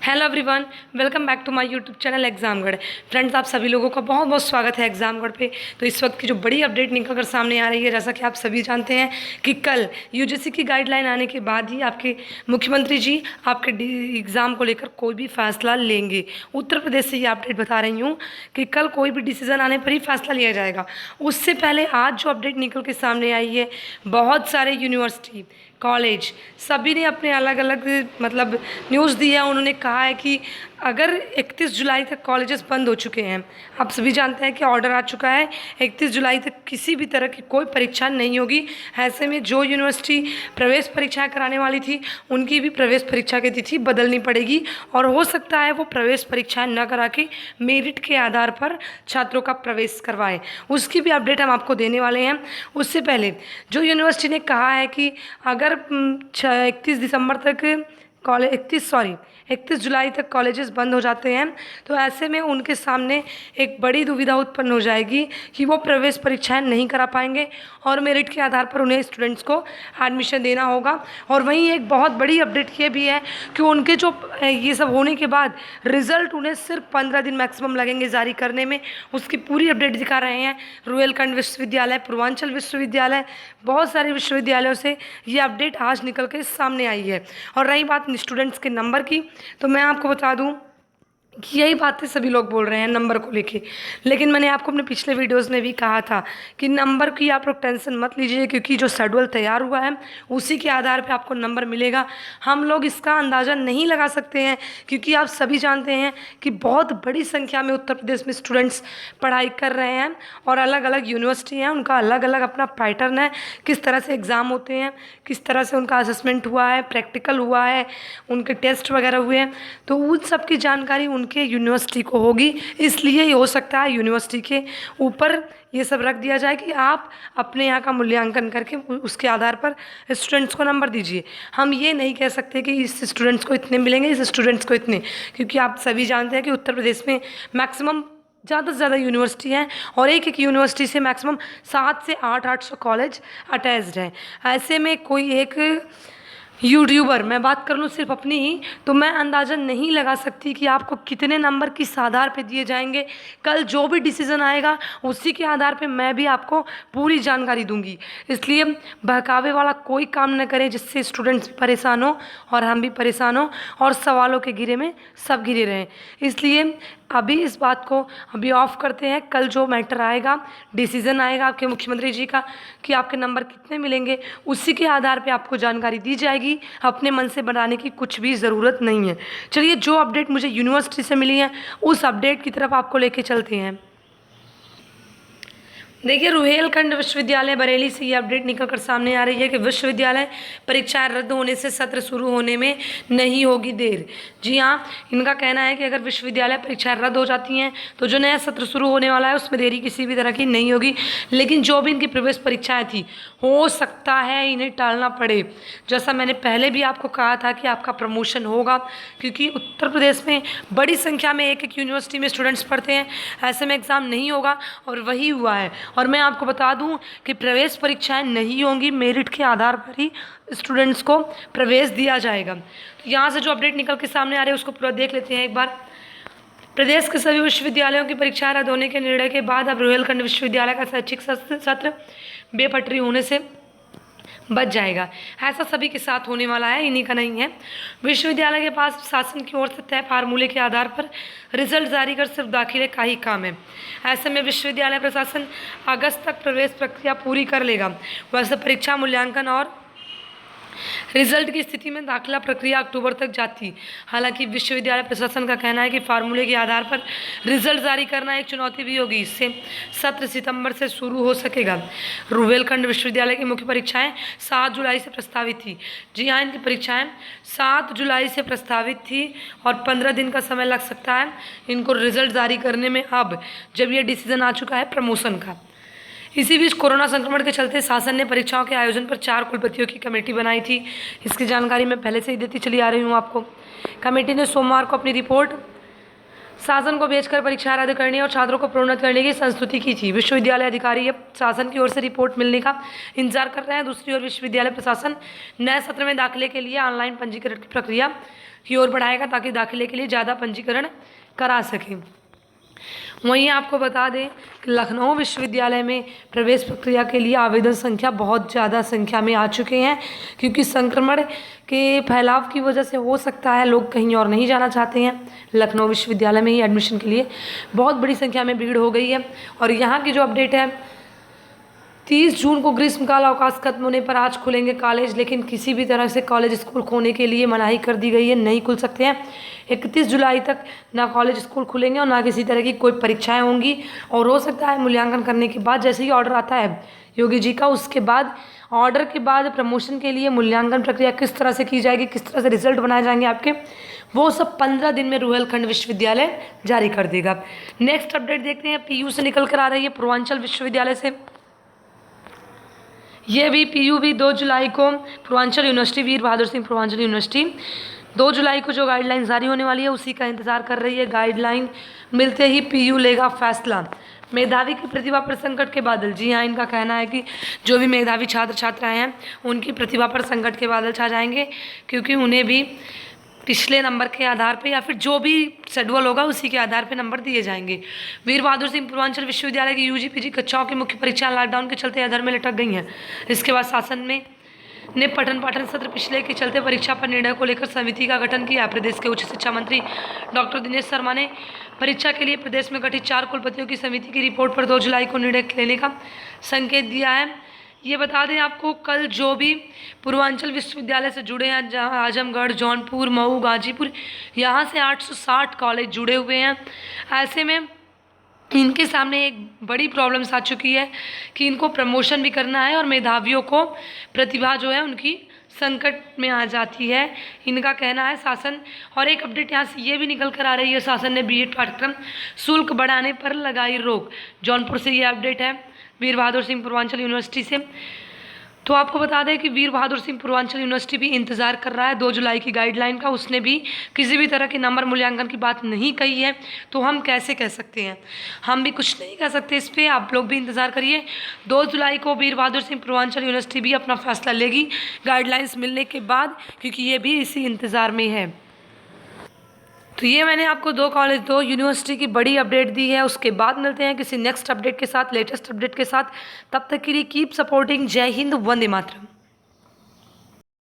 Hello everyone, welcome back to my YouTube channel Examgarh. Friends, आप सभी लोगों का बहुत बहुत स्वागत है एग्जामगढ़ पे। तो इस वक्त की जो बड़ी अपडेट निकल कर सामने आ रही है, जैसा कि आप सभी जानते हैं कि कल यूजीसी की गाइडलाइन आने के बाद ही आपके मुख्यमंत्री जी आपके एग्ज़ाम को लेकर कोई भी फैसला लेंगे। उत्तर प्रदेश से ये अपडेट बता रही हूँ कि कल कोई भी डिसीज़न आने पर ही फैसला लिया जाएगा। उससे पहले आज जो अपडेट निकल के सामने आई है, बहुत सारे यूनिवर्सिटी, कॉलेज सभी ने अपने अलग अलग न्यूज़ दी है। उन्होंने कहा है कि अगर 31 जुलाई तक कॉलेजेस बंद हो चुके हैं, आप सभी जानते हैं कि ऑर्डर आ चुका है 31 जुलाई तक किसी भी तरह की कोई परीक्षा नहीं होगी। ऐसे में जो यूनिवर्सिटी प्रवेश परीक्षाएं कराने वाली थी, उनकी भी प्रवेश परीक्षा की तिथि बदलनी पड़ेगी और हो सकता है वो प्रवेश परीक्षाएं न करा के मेरिट के आधार पर छात्रों का प्रवेश करवाएं। उसकी भी अपडेट हम आपको देने वाले हैं। उससे पहले जो यूनिवर्सिटी ने कहा है कि अगर 31 दिसंबर तक 31 जुलाई तक कॉलेजेस बंद हो जाते हैं, तो ऐसे में उनके सामने एक बड़ी दुविधा उत्पन्न हो जाएगी कि वो प्रवेश परीक्षाएं नहीं करा पाएंगे और मेरिट के आधार पर उन्हें स्टूडेंट्स को एडमिशन देना होगा। और वहीं एक बहुत बड़ी अपडेट ये भी है कि उनके जो ये सब होने के बाद रिज़ल्ट उन्हें सिर्फ 15 दिन मैक्सिमम लगेंगे जारी करने में। उसकी पूरी अपडेट दिखा रहे हैं रुहेलखंड विश्वविद्यालय, पूर्वांचल विश्वविद्यालय, बहुत सारे विश्वविद्यालयों से ये अपडेट आज निकल के सामने आई है। और रही बात स्टूडेंट्स के नंबर की, तो मैं आपको बता दूं कि यही बातें सभी लोग बोल रहे हैं नंबर को लेके, लेकिन मैंने आपको अपने पिछले वीडियोस में भी कहा था कि नंबर की आप लोग टेंशन मत लीजिए, क्योंकि जो शेड्यूल तैयार हुआ है उसी के आधार पे आपको नंबर मिलेगा। हम लोग इसका अंदाज़ा नहीं लगा सकते हैं, क्योंकि आप सभी जानते हैं कि बहुत बड़ी संख्या में उत्तर प्रदेश में स्टूडेंट्स पढ़ाई कर रहे हैं और अलग अलग यूनिवर्सिटी हैं, उनका अलग अलग अपना पैटर्न है, किस तरह से एग्ज़ाम होते हैं, किस तरह से उनका असेसमेंट हुआ है, प्रैक्टिकल हुआ है, उनके टेस्ट वगैरह हुए हैं। तो उन सब की जानकारी के यूनिवर्सिटी को होगी, इसलिए ये हो सकता है यूनिवर्सिटी के ऊपर ये सब रख दिया जाए कि आप अपने यहाँ का मूल्यांकन करके उसके आधार पर स्टूडेंट्स को नंबर दीजिए। हम ये नहीं कह सकते कि इस स्टूडेंट्स को इतने मिलेंगे, इस स्टूडेंट्स को इतने, क्योंकि आप सभी जानते हैं कि उत्तर प्रदेश में मैक्सिमम ज़्यादा से ज़्यादा यूनिवर्सिटी हैं और एक एक यूनिवर्सिटी से मैक्सिमम 700 से 800 कॉलेज अटैच्ड हैं। ऐसे में कोई एक यूट्यूबर, मैं बात कर लूँ सिर्फ अपनी ही, तो मैं अंदाज़ा नहीं लगा सकती कि आपको कितने नंबर किस आधार पे दिए जाएंगे। कल जो भी डिसीज़न आएगा उसी के आधार पे मैं भी आपको पूरी जानकारी दूंगी। इसलिए बहकावे वाला कोई काम न करें जिससे स्टूडेंट्स परेशान हो और हम भी परेशान हो और सवालों के घेरे में सब घिरे रहें। इसलिए अभी इस बात को अभी ऑफ करते हैं। कल जो मैटर आएगा, डिसीज़न आएगा आपके मुख्यमंत्री जी का कि आपके नंबर कितने मिलेंगे, उसी के आधार पे आपको जानकारी दी जाएगी। अपने मन से बनाने की कुछ भी ज़रूरत नहीं है। चलिए, जो अपडेट मुझे यूनिवर्सिटी से मिली है उस अपडेट की तरफ आपको लेके चलते हैं। देखिए, रुहेलखंड विश्वविद्यालय बरेली से ये अपडेट निकल कर सामने आ रही है कि विश्वविद्यालय परीक्षाएं रद्द होने से सत्र शुरू होने में नहीं होगी देर। जी हाँ, इनका कहना है कि अगर विश्वविद्यालय परीक्षाएं रद्द हो जाती हैं तो जो नया सत्र शुरू होने वाला है उसमें देरी किसी भी तरह की नहीं होगी। लेकिन जो भी इनकी प्रवेश परीक्षाएँ थी, हो सकता है इन्हें टालना पड़े। जैसा मैंने पहले भी आपको कहा था कि आपका प्रमोशन होगा, क्योंकि उत्तर प्रदेश में बड़ी संख्या में एक एक यूनिवर्सिटी में स्टूडेंट्स पढ़ते हैं। ऐसे में एग्ज़ाम नहीं होगा और वही हुआ है। और मैं आपको बता दूं कि प्रवेश परीक्षाएं नहीं होंगी, मेरिट के आधार पर ही स्टूडेंट्स को प्रवेश दिया जाएगा। तो यहाँ से जो अपडेट निकल के सामने आ रही है उसको पूरा देख लेते हैं एक बार। प्रदेश के सभी विश्वविद्यालयों की परीक्षाएं रद्द होने के निर्णय के बाद अब रुहेलखंड विश्वविद्यालय का शैक्षिक सत्र बेपटरी होने से बच जाएगा। ऐसा सभी के साथ होने वाला है, इन्हीं का नहीं है। विश्वविद्यालय के पास शासन की ओर से तय फार्मूले के आधार पर रिजल्ट जारी कर सिर्फ दाखिले का ही काम है। ऐसे में विश्वविद्यालय प्रशासन अगस्त तक प्रवेश प्रक्रिया पूरी कर लेगा। वैसे परीक्षा, मूल्यांकन और रिजल्ट की स्थिति में दाखिला प्रक्रिया अक्टूबर तक जाती। हालांकि विश्वविद्यालय प्रशासन का कहना है कि फार्मूले के आधार पर रिजल्ट जारी करना एक चुनौती भी होगी। इससे सत्र सितंबर से शुरू हो सकेगा। रुहेलखंड विश्वविद्यालय की मुख्य परीक्षाएं 7 जुलाई से प्रस्तावित थी। जी हाँ, इनकी परीक्षाएं 7 जुलाई से प्रस्तावित थी और 15 दिन का समय लग सकता है इनको रिजल्ट जारी करने में, अब जब ये डिसीजन आ चुका है प्रमोशन का। इसी बीच कोरोना संक्रमण के चलते शासन ने परीक्षाओं के आयोजन पर 4 कुलपतियों की कमेटी बनाई थी। इसकी जानकारी मैं पहले से ही देती चली आ रही हूँ आपको। कमेटी ने सोमवार को अपनी रिपोर्ट शासन को भेजकर परीक्षा रद्द करने और छात्रों को प्रोन्नत करने की संस्तुति की थी। विश्वविद्यालय अधिकारी अब शासन की ओर से रिपोर्ट मिलने का इंतजार कर रहे हैं। दूसरी ओर विश्वविद्यालय प्रशासन नए सत्र में दाखिले के लिए ऑनलाइन पंजीकरण की प्रक्रिया की ओर बढ़ाएगा ताकि दाखिले के लिए ज़्यादा पंजीकरण करा सकें। वहीं आपको बता दें कि लखनऊ विश्वविद्यालय में प्रवेश प्रक्रिया के लिए आवेदन संख्या बहुत ज़्यादा संख्या में आ चुके हैं, क्योंकि संक्रमण के फैलाव की वजह से हो सकता है लोग कहीं और नहीं जाना चाहते हैं। लखनऊ विश्वविद्यालय में ही एडमिशन के लिए बहुत बड़ी संख्या में भीड़ हो गई है। और यहाँ की जो अपडेट है, 30 जून को ग्रीष्मकाल अवकाश खत्म होने पर आज खुलेंगे कॉलेज, लेकिन किसी भी तरह से कॉलेज स्कूल खोलने के लिए मनाही कर दी गई है, नहीं खुल सकते हैं। 31 जुलाई तक ना कॉलेज स्कूल खुलेंगे और ना किसी तरह की कोई परीक्षाएं होंगी। और हो सकता है मूल्यांकन करने के बाद जैसे ही ऑर्डर आता है योगी जी का, उसके बाद ऑर्डर के बाद प्रमोशन के लिए मूल्यांकन प्रक्रिया किस तरह से की जाएगी, किस तरह से रिजल्ट बनाए जाएंगे आपके, वो सब 15 दिन में रुहेलखंड विश्वविद्यालय जारी कर देगा। नेक्स्ट अपडेट देखते हैं, PU से निकल कर आ रही है पूर्वांचल विश्वविद्यालय से। ये भी PU भी 2 जुलाई को पूर्वांचल यूनिवर्सिटी, वीर बहादुर सिंह पूर्वांचल यूनिवर्सिटी 2 जुलाई को जो गाइडलाइन जारी होने वाली है उसी का इंतजार कर रही है। गाइडलाइन मिलते ही PU लेगा फैसला। मेधावी की प्रतिभा पर संकट के बादल, जी हाँ, इनका कहना है कि जो भी मेधावी छात्र छात्राएं हैं उनकी प्रतिभा पर संकट के बादल छा जाएंगे, क्योंकि उन्हें भी पिछले नंबर के आधार पे या फिर जो भी शेड्यूल होगा उसी के आधार पे नंबर दिए जाएंगे। वीर बहादुर सिंह पूर्वांचल विश्वविद्यालय की UG PG कक्षाओं की मुख्य परीक्षा लॉकडाउन के चलते अधर में लटक गई हैं। इसके बाद शासन ने पठन पाठन सत्र पिछले के चलते परीक्षा पर निर्णय को लेकर समिति का गठन किया। प्रदेश के उच्च शिक्षा मंत्री डॉक्टर दिनेश शर्मा ने परीक्षा के लिए प्रदेश में गठित 4 कुलपतियों की समिति की रिपोर्ट पर 2 जुलाई को निर्णय लेने का संकेत दिया है। ये बता दें आपको, कल जो भी पूर्वांचल विश्वविद्यालय से जुड़े हैं, जहाँ आजमगढ़, जौनपुर, मऊ, गाजीपुर, यहाँ से 860 कॉलेज जुड़े हुए हैं। ऐसे में इनके सामने एक बड़ी प्रॉब्लम्स आ चुकी है कि इनको प्रमोशन भी करना है और मेधावियों को प्रतिभा जो है उनकी संकट में आ जाती है, इनका कहना है शासन। और एक अपडेट यहाँ से ये भी निकल कर आ रही है, शासन ने BEd पाठ्यक्रम शुल्क बढ़ाने पर लगाई रोक। जौनपुर से ये अपडेट है, वीर बहादुर सिंह पूर्वांचल यूनिवर्सिटी से। तो आपको बता दें कि वीर बहादुर सिंह पूर्वांचल यूनिवर्सिटी भी इंतज़ार कर रहा है 2 जुलाई की गाइडलाइन का। उसने भी किसी भी तरह के नंबर मूल्यांकन की बात नहीं कही है, तो हम कैसे कह सकते हैं, हम भी कुछ नहीं कह सकते इस पर। आप लोग भी इंतज़ार करिए। 2 जुलाई को वीर बहादुर सिंह पूर्वांचल यूनिवर्सिटी भी अपना फैसला लेगी गाइडलाइंस मिलने के बाद, क्योंकि ये भी इसी इंतज़ार में है। तो ये मैंने आपको 2 यूनिवर्सिटी की बड़ी अपडेट दी है। उसके बाद मिलते हैं किसी नेक्स्ट अपडेट के साथ, लेटेस्ट अपडेट के साथ। तब तक के लिए कीप सपोर्टिंग। जय हिंद, वंदे मातरम।